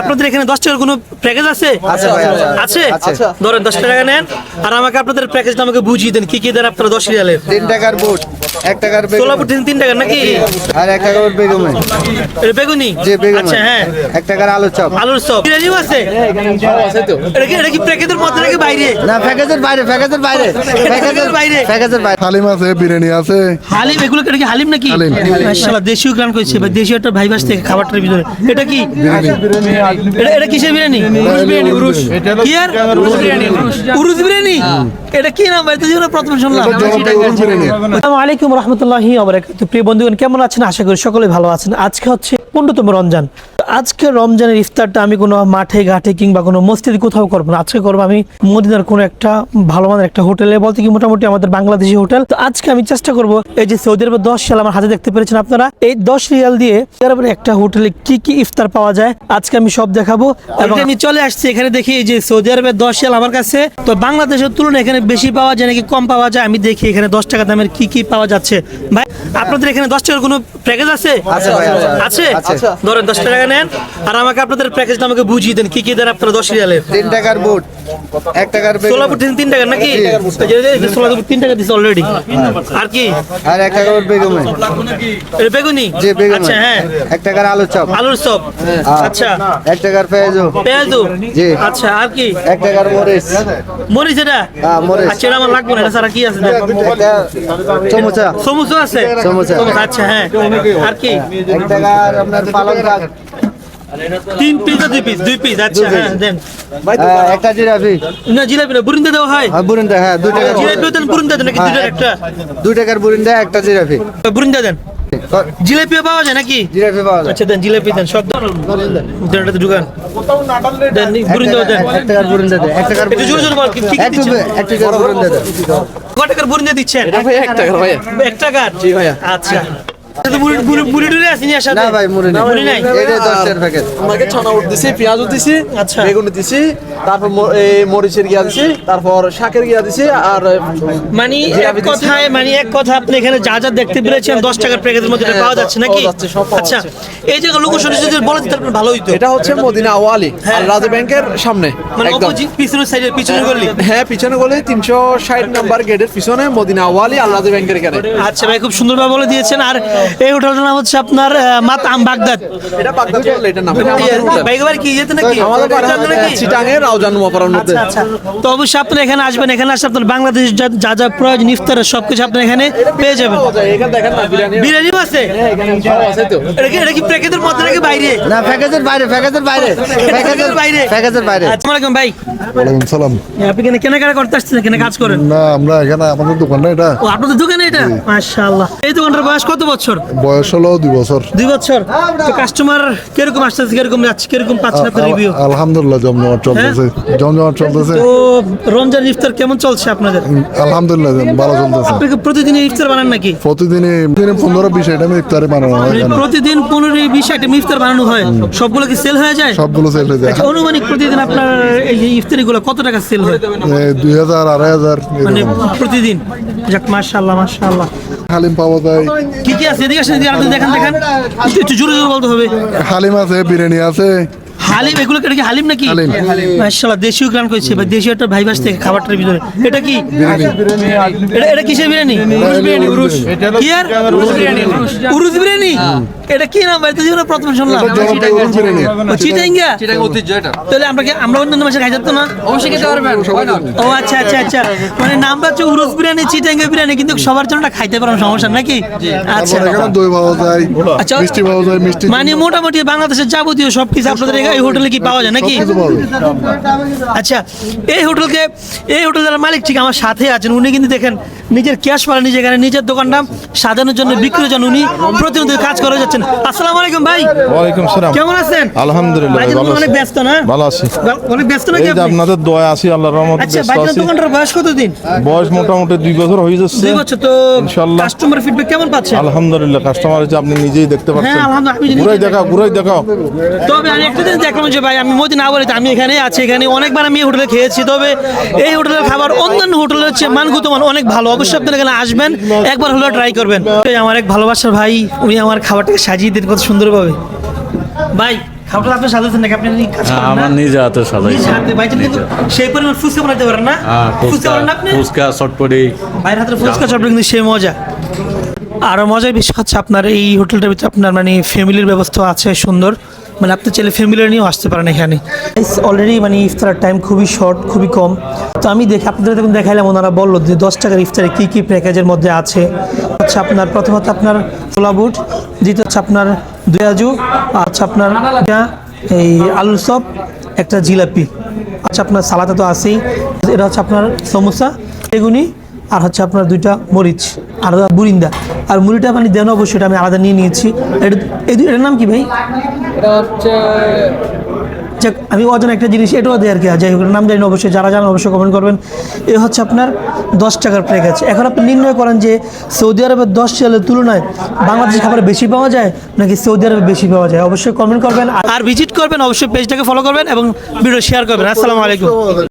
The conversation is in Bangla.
আপনাদের এখানে 10 টাকার কোনো প্যাকেজ আছে? আছে ধরেন 10 টাকা নেন আর আমাকে আপনাদের প্যাকেজটা আমাকে বুঝিয়ে দেন কি কি দেন আপনারা 10 রিয়ালের। 3 টাকার বুট, 1 টাকার বেগুন, সোলাপুর 3 টাকা নাকি? আর 1 টাকার বেগুন। এটা বেগুনি? জি বেগুন। আচ্ছা হ্যাঁ, 1 টাকার আলুর চপ। আলুর চপ বিরিয়ানিও আছে? এটা কি প্যাকেজের মধ্যে নাকি বাইরে? না প্যাকেজের বাইরে, প্যাকেজের বাইরে, প্যাকেজের বাইরে। প্যাকেজের বাইরে। হালিম আছে, বিরিয়ানি আছে। হালিম এগুলো কি হালিম নাকি? হালিম। মাশাআল্লাহ দেশীয় গ্রান কইছে ভাই, দেশীয় একটা ভাইবাস থেকে খাবারটার ভিতরে। এটা কি? এটা কিসের বিরিয়ানি? বিরিয়ানি উরুস। কি আর? উরুস বিরিয়ানি। এটা কি নাম ভাই? তো জীবনে প্রথম শুনলাম। আসসালামু আলাইকুম রাহমাতুল্লাহি ওয়া বারাকাতুহু। প্রিয় বন্ধুগণ কেমন আছেন? আশা করি সকলে ভালো আছেন। আজকে হচ্ছে 15তম রমজান। আজকে রমজানের ইফতারটা আমি কোনো মাঠে ঘাটে কিংবা কোনো মসজিদে কোথাও করবো না। আজকে করবো আমি মদিনার কোনো একটা ভালো মানের একটা হোটেলে, বলতে কি মোটামুটি আমাদের বাংলাদেশি হোটেল। তো আজকে আমি চেষ্টা করবো, এই যে সৌদি আরবের 10 রিয়াল আমার হাতে দেখতে পেরেছেন আপনারা, এই 10 রিয়াল দিয়ে আরবের একটা হোটেলে কি কি ইফতার পাওয়া যায় আজকে আমি সব দেখাবো। এবং আমি চলে আসছি এখানে, দেখি এই যে সৌদি আরবের 10 রিয়াল আমার কাছে, তো বাংলাদেশের তুলনায় এখানে বেশি পাওয়া যায় নাকি কম পাওয়া যায় আমি দেখি এখানে 10 টাকা দামের কি কি পাওয়া যাচ্ছে। ভাই আপনাদের এখানে 10 টাকার কোনো প্যাকেজ আছে? আছে ধরেন 10 টাকা নেন আর আমাকে আপনাদের প্যাকেজটা আমাকে বুঝিয়ে দেন কি কি দেন আপনারা 10 রিয়ালের। 3 টাকার বুট, 1 টাকার বেগুন, সোলাপুর 3 টাকা নাকি? সোলাপুর 3 টাকা দিচ্ছে অলরেডি। আর কি? আর 1 টাকার বেগুন। এটা বেগুনি? জি বেগুন। আচ্ছা হ্যাঁ, 1 টাকার আলুর চপ। আলুর চপ। আচ্ছা 1 টাকার পেঁয়াজু। পেঁয়াজু? জি। আচ্ছা আর কি? 1 টাকার মরিচ। মরিচ? এটা মরিচ। আচ্ছা এটা আমার লাগবে না, এটা ছাড়া কি আছে? একটা সমুচা। সমুচা আছে? সমুচা। আচ্ছা হ্যাঁ, আর কি? 1 টাকার আপনার পালং শাক। 3 পিস না 2 পিস? 2 পিস। আচ্ছা হ্যাঁ দেন। একটা জিরাফি। না জিলাপি না, বুরিন্দা দেওয়া হয়? বুরিন্দা, হ্যাঁ 2 টাকার জিলাপিও দেন, বুরিন্দা দেন নাকি? দুইটার একটা? 2 টাকার বুরিন্দা, একটা জিরাফি। বুরিন্দা দেন। জিলাপিও পাওয়া যায় নাকি? জিরাফি পাওয়া যায়। আচ্ছা দেন, জিলাপি দেন সব দেন। এটা দোকান দেন, বুরিন্দা দেন। 1 টাকার বুরিন্দা দে। 1 টাকার একটু জোরে জোরে বল, কি কি দিচ্ছেন? 1 টাকার বুরিন্দা দে। কত টাকার বুরিন্দা দিচ্ছেন? 1 টাকার ভাইয়া। 1 টাকার? জি ভাইয়া। আচ্ছা বুড়ি টুড়ি আসেনি সাথে? না ভাই মুড়ি মুড়ি নাই? এটা 10 টাকার প্যাকেট। আমাকে ছানা উঠ দিছি, পেঁয়াজও দিছি, আচ্ছা। বেগুন দিছি, তারপর মরিচের গিয়া দিছি, তারপর শাকের গিয়া দিছি, আর মানে এক কথা আপনি এখানে যা যা দেখতে পেরেছেন 10 টাকার প্যাকেজের মধ্যে এটা পাওয়া যাচ্ছে নাকি? পাওয়া যাচ্ছে, সব পাওয়া আচ্ছা যাচ্ছে। এই জায়গা লোকেশন যদি বলে দিতে পারবেন ভালো হইতো। এটা হচ্ছে মদিনা আওয়ালি হ্যাঁ। আর রাজা ব্যাংকের সামনে মানে একদম। অপোজিট পিছনের সাইডে, পিছনে গলি। হ্যাঁ পিছনে গলি 360 নাম্বার গেটের পিছনে মদিনা আওয়ালি আর রাজা ব্যাংকের এখানে। আচ্ছা ভাই খুব সুন্দরভাবে বলে দিয়েছেন। আর এই হোটেলটার নাম হচ্ছে আপনার মাতআম বাগদাদ। এটা বাগদাদ হোটেল, এটা নাম। ভাই এবার কি যেতে নাকি? আমাদের নাকি? চিটাঙের রাউজান মোপারার মধ্যে। আচ্ছা তো অবশ্যই আপনি এখানে আসবেন, এখানে আসলে আপনার বাংলাদেশ যা যা প্রয়োজন ইফতারের সবকিছু আপনি এখানে পেয়ে যাবেন। এখানে দেখেন না বিরিয়ানি। বিরিয়ানিও আছে? আছে তো। এটা কি প্যাকেজের মধ্যে নাকি বাইরে? না প্যাকেজের বাইরে, প্যাকেজের বাইরে, প্যাকেজের বাইরে? প্যাকেজের বাইরে। আসসালামু আলাইকুম ভাই। ওয়ালাইকুম সালাম। আপনি এখানে কেনাকাটা করতে আসছেন, এখানে কাজ করেন? না আমরা এখানে আমাদের দোকান না এটা। ও আপনাদের দোকানে এটা? মাশাআল্লাহ। এই দোকানটার বয়স কত বছর? বয়স হলো 2 বছর। 2 বছর। তো কাস্টমার কিরকম আসছে, কিরকম যাচ্ছে, কিরকম পাচ্ছেন আপনার রিভিউ? আলহামদুলিল্লাহ জমজমাট চলতেছে, জমজমাট চলতেছে। তো রমজান ইফতার কেমন চলছে আপনাদের? আলহামদুলিল্লাহ ভালো চলতেছে। আপনি কি প্রতিদিন ইফতার বানান নাকি? প্রতিদিনে 15-20 আইটেম ইফতারি বানানো হয় এখানে। প্রতিদিন 15-20 আইটেম ইফতার বানানো হয়? সবগুলো কি সেল হয়ে যায়? সবগুলো সেল হয়ে যায়। আচ্ছা, অনুমানিক প্রতিদিন আপনার এই যে ইফতারিগুলো কত টাকা সেল হয়? 2000-2500 মানে প্রতিদিন? যাক মাশাআল্লাহ মাশাআল্লাহ। হালিম পাওয়া যায়। কি কি আছে এদিকে আসেন, আপনি দেখেন একটু জোরে জোরে বলতে হবে। হালিম আছে, বিরিয়ানি আছে। হালিম এগুলো কি হালিম নাকি? হালিম। মাশাআল্লাহ দেশীয় গ্রান কইছে ভাই, দেশীয় একটা ভাইবাস থেকে খাবারটার ভিতরে। এটা কি? এটা কিসের বিরিয়ানি? উরুস। কি আর? উরুস বিরিয়ানি? এটা কি নাম ভাই? তো জীবনে প্রথম শুনলাম। চিটাঙ্গা? ঐতিহ্য এটা। তাহলে আমরা অন্য মাসে খাই যেত না? অবশ্যই খেতে পারবেন। ও আচ্ছা আচ্ছা আচ্ছা, মানে নামটা হচ্ছে উরুস বিরিয়ানি, চিটাঙ্গা বিরিয়ানি, কিন্তু সবার জন্য খাইতে পারেন, সমস্যা নাকি? আচ্ছা এখানে দই পাওয়া যায়, আচ্ছা। মিষ্টি পাওয়া যায়, মিষ্টি মানে মোটামুটি বাংলাদেশের যাবতীয় সবকিছু আপনাদের এই হোটেলে কি পাওয়া যায় নাকি? সবকিছু পাওয়া যায়। আচ্ছা এই হোটেলের মালিক ঠিক আমার সাথে আছেন, উনি কিন্তু দেখেন নিজের ক্যাশ পালা নিজে এখানে নিজের দোকানটা সাজানোর জন্য, বিক্রির জন্য উনি প্রতিনিয়ত কাজ করে যাচ্ছেন। আসসালামু আলাইকুম ভাই। ওয়ালাইকুম সালাম। কেমন আছেন? আলহামদুলিল্লাহ ভাই, ভালো অনেক আছি। ব্যস্ত না? ভালো আছি। অনেক ব্যস্ত নাকি এই যে আপনি? আপনাদের দোয়া আছি, আল্লাহর রহমতে আচ্ছা ব্যস্ত ভাই, আছি। দোকানটার বয়স কতদিন? বয়স মোটামুটি 2 বছর হয়ে যাচ্ছে। 2 বছর। তো ইনশাআল্লাহ। কাস্টমার ফিডব্যাক কেমন পাচ্ছেন? আলহামদুলিল্লাহ কাস্টমার হচ্ছে, আপনি নিজেই দেখতে পাচ্ছেন। হ্যাঁ, আলহামদুলিল্লাহ, আমি নিজেই ঘুরাই দেখাও। তবে আমি একটা দিন দেখলাম যে ভাই, আমি মদিনা আওয়ালিতে আমি এখানে আছি, এখানে অনেকবার আমি এই হোটেলে খেয়েছি, তবে এই হোটেলের খাবার অন্যান্য হোটেলের চেয়ে মানগত মান অনেক ভালো। অবশ্যই আপনারা এখানে আসবেন, একবার হলেও ট্রাই করবেন। এই আমার এক ভালোবাসার ভাই, উনি আমার খাবারটাকে সাজিয়ে দিন কত সুন্দরভাবে। ভাই খাবারটা আপনি সাজাচ্ছেন নাকি আপনি কাজ করেন না? আমার নিজে হাতে সাজাই নিজ হাতে ভাইজান কিন্তু সেই পরিমাণ ফুচকা বানাতে পারেন না? ফুচকা বানান আপনি? ফুচকা চটপটি বাইরের হাতের ফুচকা চটপটি কিন্তু সেই মজা। আরও মজার বিষয় হচ্ছে আপনার এই হোটেলটার ভিতরে আপনার মানে ফ্যামিলির ব্যবস্থা আছে সুন্দর, মানে আপনি চাইলে ফ্যামিলি নিয়েও আসতে পারেন এখানে। অলরেডি মানে ইফতারের টাইম খুবই শর্ট, খুবই কম। তো আমি দেখি আপনাদের যখন দেখাইলাম ওনারা বললো যে 10 টাকার ইফতারে কী কী প্যাকেজের মধ্যে আছে। আচ্ছা আপনার প্রথমত আপনার ছোলা বুট, দ্বিতীয় হচ্ছে আপনার দুয়াজু, আচ্ছা আপনার এই আলুর চপ, একটা জিলাপি, আচ্ছা আপনার সালাদা তো আছেই, এটা হচ্ছে আপনার সমোসা, বেগুনি, আর হচ্ছে আপনার 2টা মরিচ আর বুরিন্দা। আর মুড়িটা মানে দেন অবশ্যই, এটা আমি আলাদা নিয়ে নিয়েছি। এটার নাম কি ভাই? এটা হচ্ছে যাক, আমি অজানা একটা জিনিস এটাও দেয় আর কি, যাই হোক এটার নাম জানি না অবশ্যই, যারা জানেন অবশ্যই কমেন্ট করবেন। এ হচ্ছে আপনার 10 টাকার প্যাকেজ। এখন আপনি নির্ণয় করেন যে সৌদি আরবের 10 রিয়ালের তুলনায় বাংলাদেশি খাবার বেশি পাওয়া যায় নাকি সৌদি আরবে বেশি পাওয়া যায়, অবশ্যই কমেন্ট করবেন। আর ভিজিট করবেন, অবশ্যই পেজটাকে ফলো করবেন এবং ভিডিও শেয়ার করবেন। আসসালামু আলাইকুম।